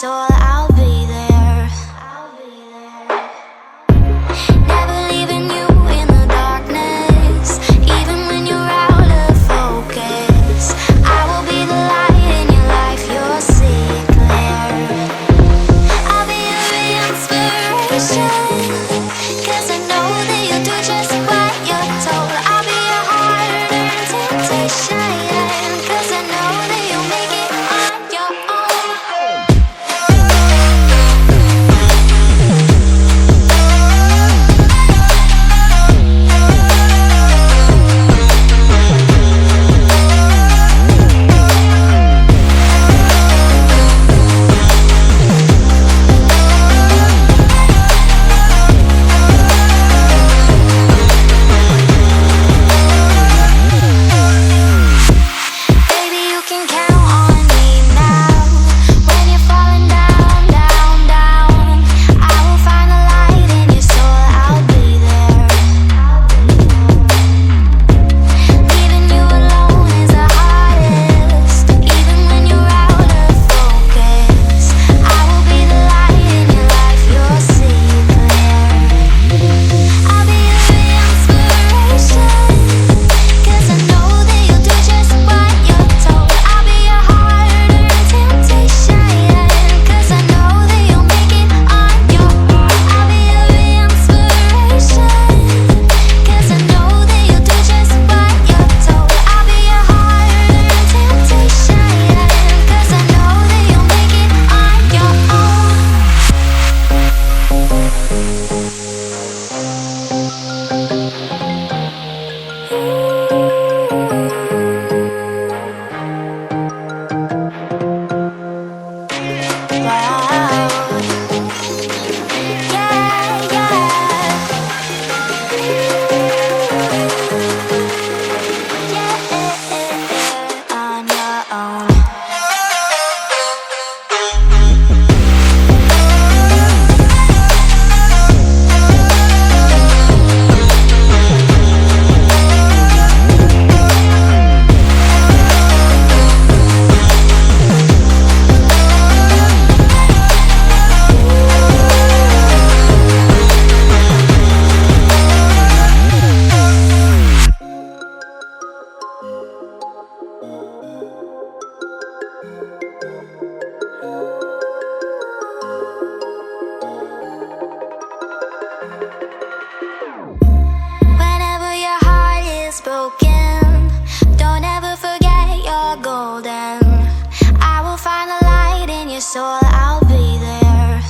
soul, I'll be there. Never leaving you in the darkness, even when you're out of focus. I will be the light in your life, you'll see it clear. I'll be your inspiration, 'cause I know that you'll do just what you're told. I'll be your heart and temptation, 'cause I know that you'll make it on your own. Baby, you can count on me now. When you're falling down, down, down, I will find the light in your soul, I'll be there. Leaving you alone is the hardest, even when you're out of focus. I will be the light in your life, you'll see it clear. I'll be your inspiration, 'cause I know that you'll do just what you're told. I'll be your heart and temptation, 'cause I know that you'll make it on your own. I'll be your inspiration, 'cause I know that you'll do just what you're told. I'll be your heart and temptation, 'cause I know that you'll make it on your own. Wow. Yeah, yeah. On your own. Whenever your heart is broken, don't ever forget you're golden. I will find the light in your soul, I'll be there.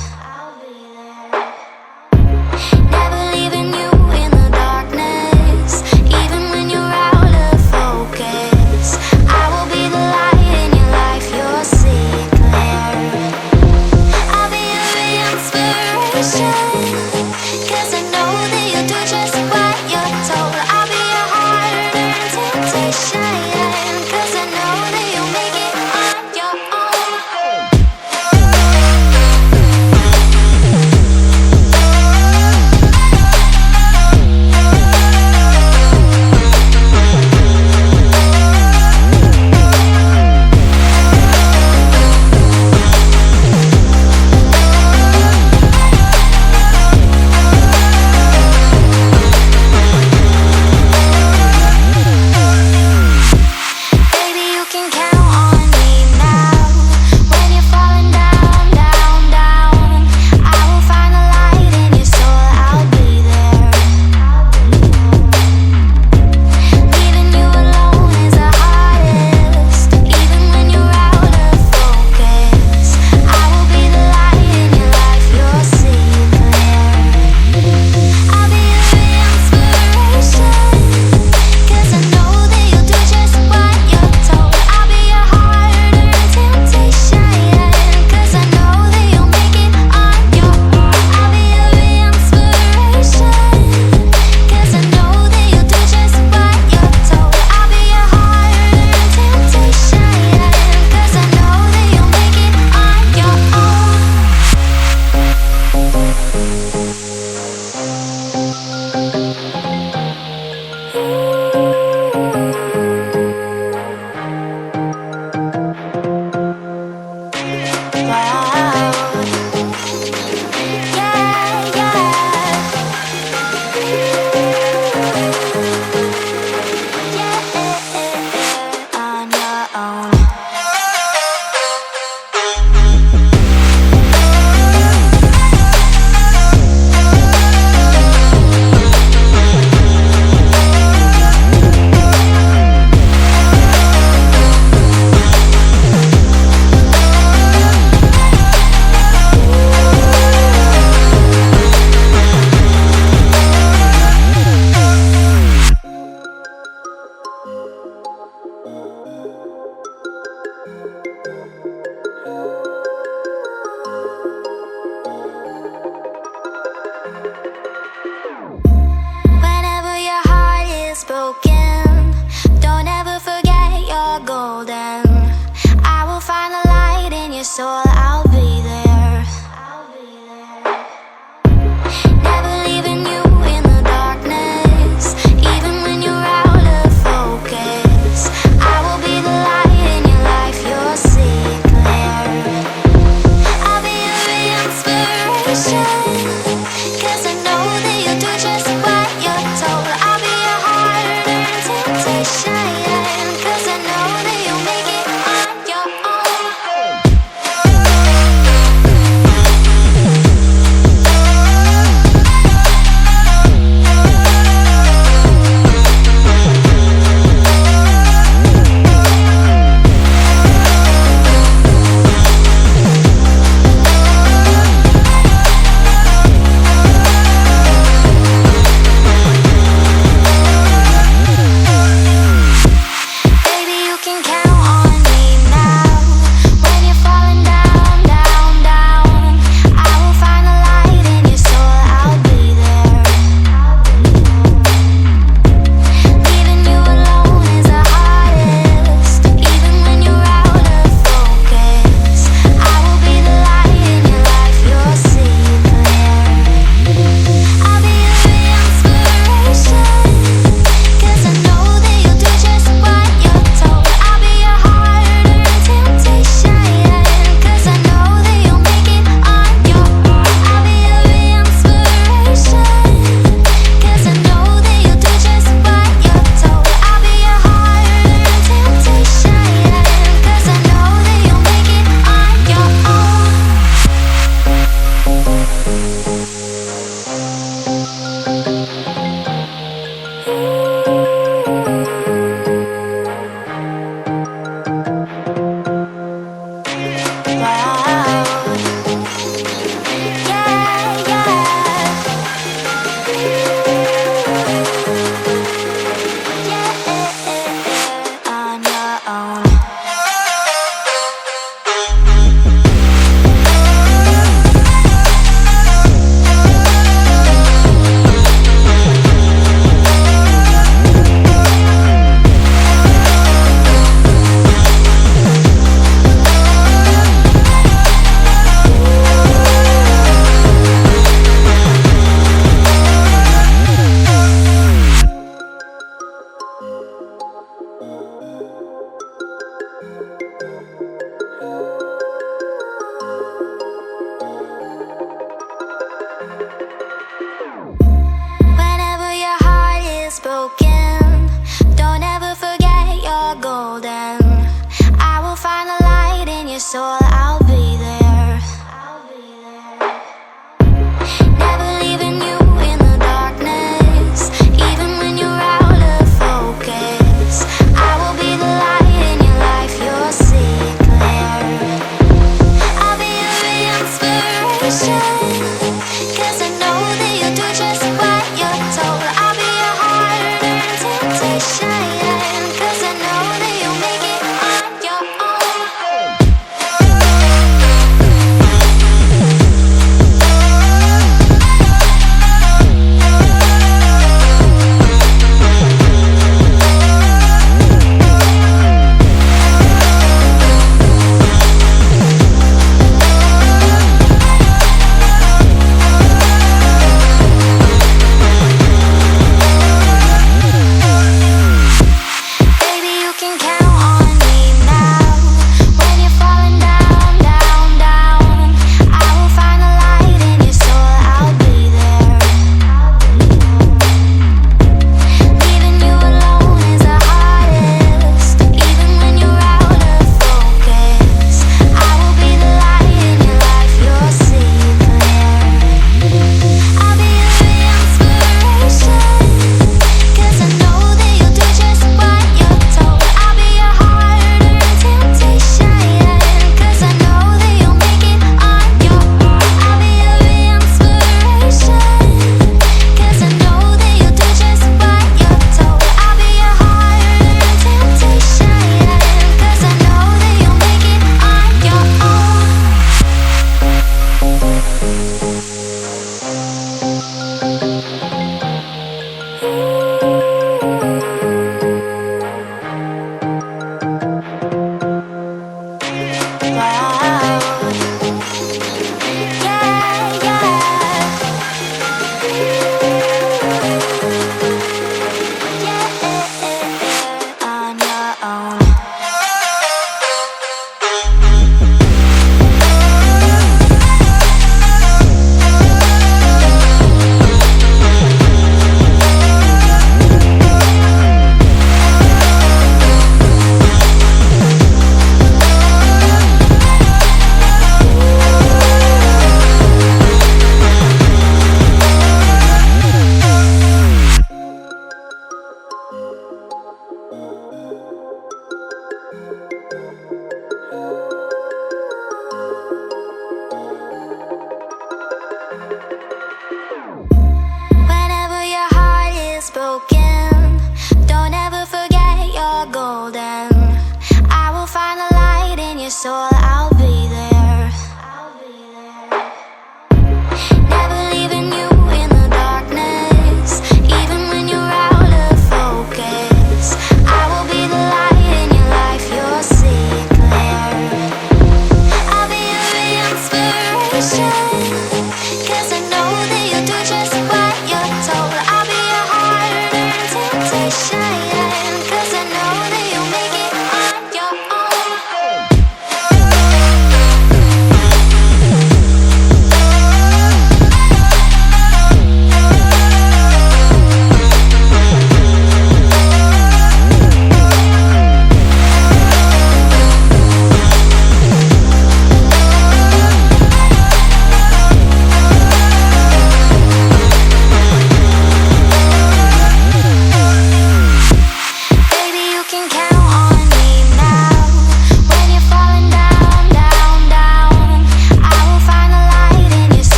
Never leaving you in the darkness, even when you're out of focus. I will be the light in your life, you'll see it clear. I'll be your inspiration, 'cause I know that you'll do just what you're told. I'll be your heart and temptation, 'cause I know that you'll make it on your own. shine, 'cause I know that you'll make it on your own.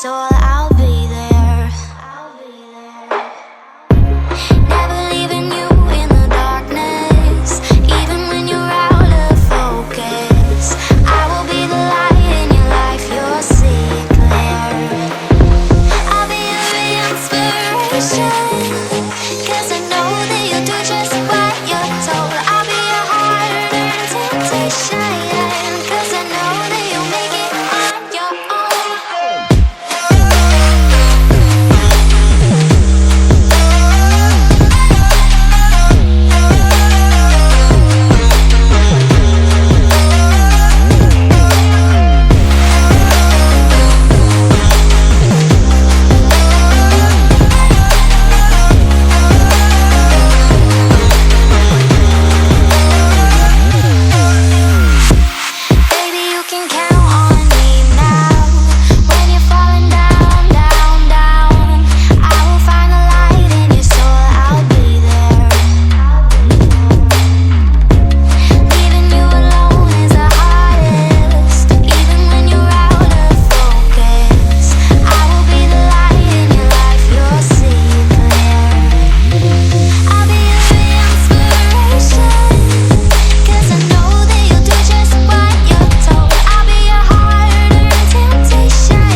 soul, I'll be there. Never leaving you in the darkness, even when you're out of focus. I will be the light in your life, you'll see it clear. I'll be your inspiration, 'cause I know that you'll do just what you're told. I'll be your heart and temptation, 'cause I know that you'll make it on your own. Baby, you can count on me now. When you're falling down, down, down, I will find the light in your soul, I'll be there. Leaving you alone is the hardest, even when you're out of focus. I will be the light in your life, you'll see it clear. I'll be your inspiration, 'cause I know that you'll do just what you're told. I'll be your heart and temptation,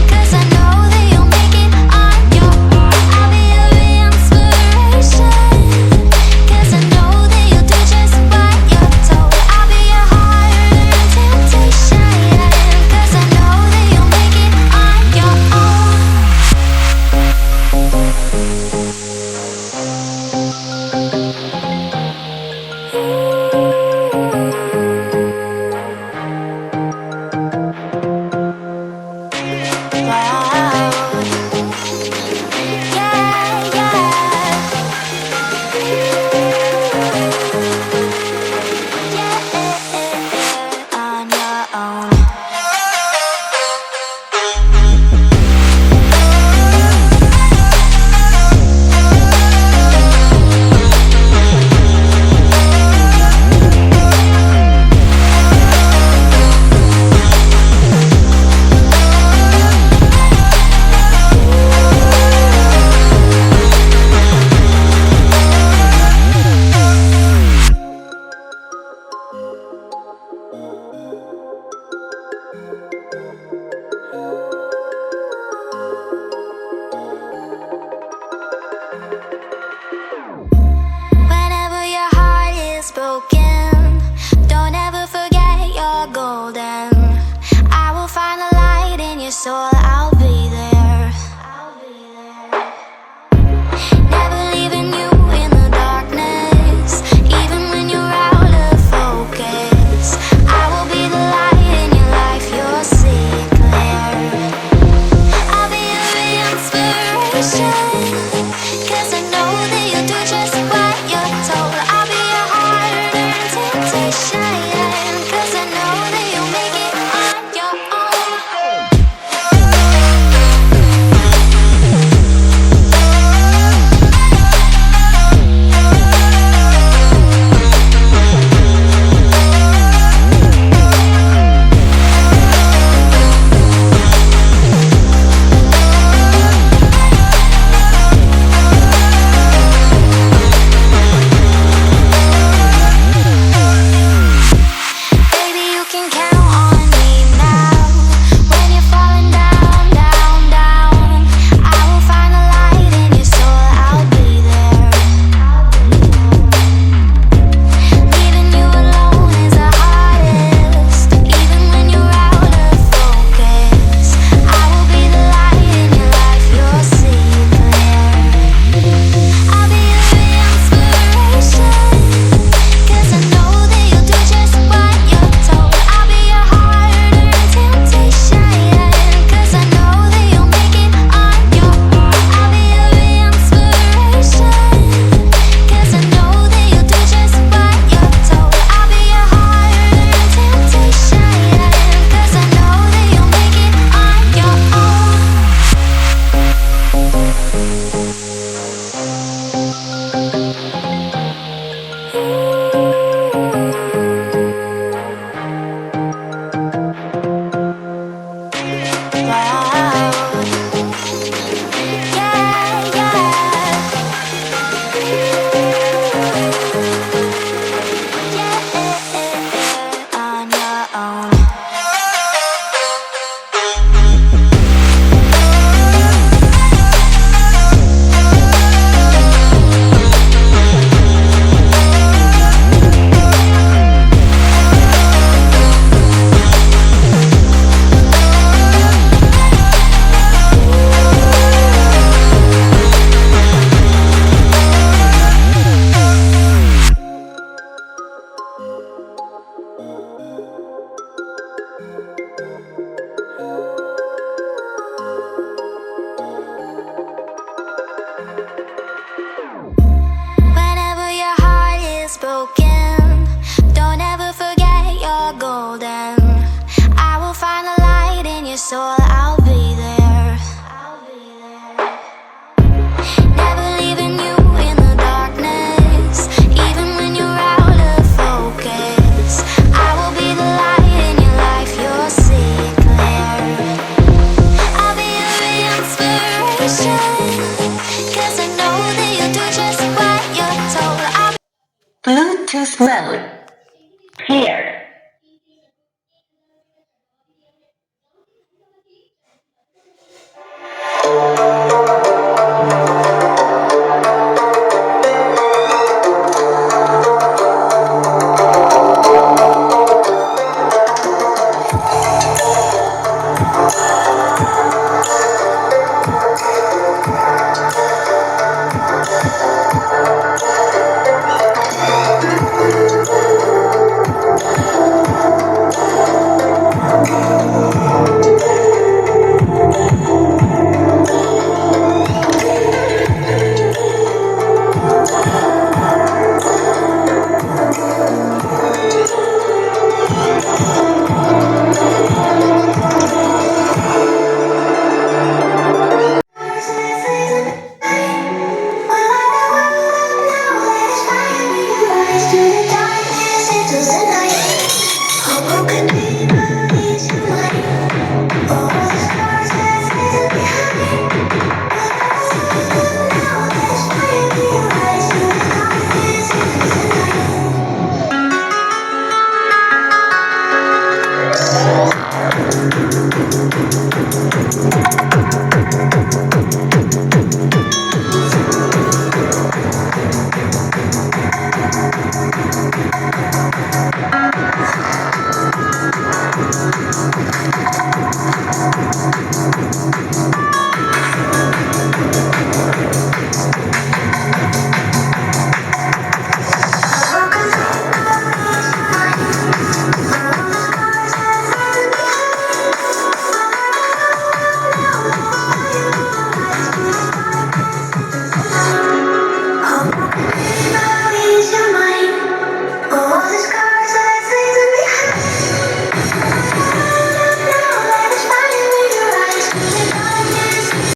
'cause I know that you'll make it on your own. I'll be your inspiration, 'cause I know that you'll do just what you're told. I'll be your heart and temptation, 'cause I know that you'll make it on your own. Wow. Yeah, yeah. On your own. Whenever your heart is broken, don't ever forget you're golden. I will find the light in your soul, I'll be there. Never leaving you in the darkness, even when you're out of focus. I will be the light in your life, you'll see it clear. I'll be your inspiration, 'cause I know that you'll do just what you're told. I'll be your heart and temptation, 'cause I know that you'll make it on your own. so I'll be there. Never leaving you in the darkness, even when you're out of focus. I will be the light in your life, you'll see it clear. I'll be your inspiration, 'cause I know that you'll do just what you're told. Bluetooth mode paired.